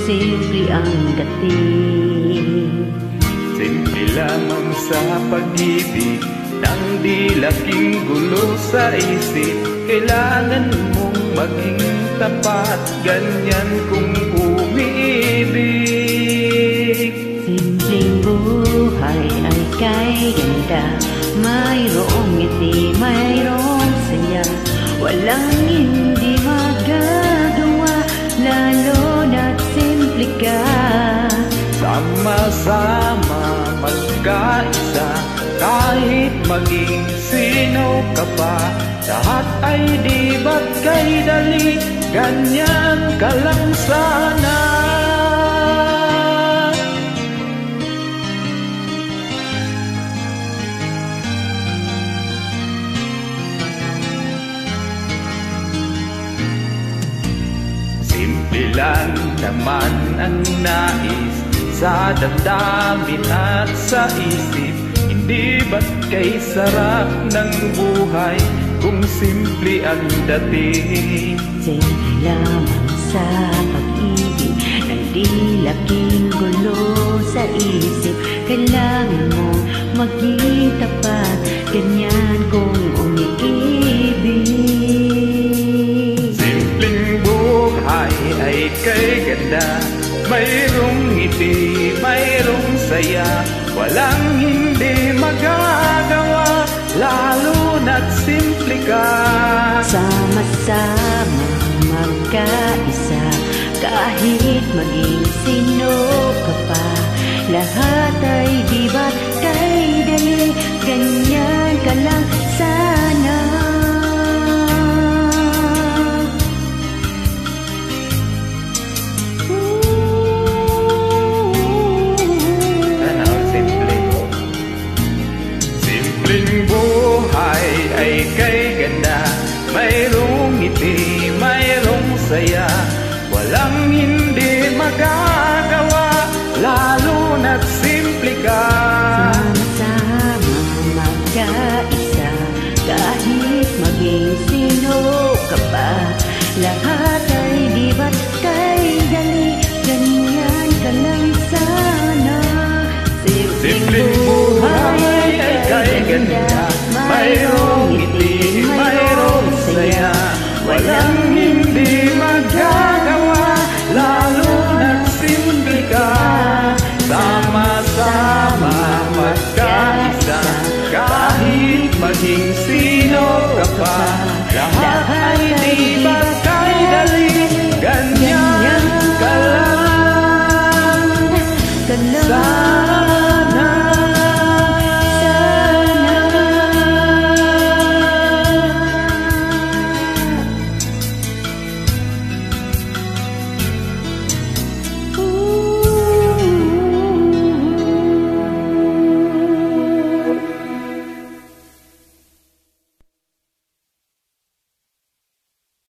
simple ang dating. Simple lamang sa pag-ibig, nang di laking gulo sa isip. Kailangan mong maging tapat, ganyan kung umiibig. Simpleng buhay ay kay ganda, mayroong ngiti, mayroong saya. Walang hindi magagawa, lalo na't simple ka. Sama-sama magkaisa, kahit maging sino ka pa. Lahat ay di ba't kay dali, ganyan ka lang sana. Simple lang naman ang nais sa damdamin at sa isip. Hindi ba't kay sarap ng buhay kung simple ang dating. Simple lamang sa pag-ibig, nang di laking gulo sa isip. Kailangan mo maging tapat, ganyan kung umiibig. Simpleng buhay ay kay ganda, mayroong ngiti, mayroong saya. Walang hindi magagawa, lalo na't simple ka. Sama-sama magkaisa, kahit maging sino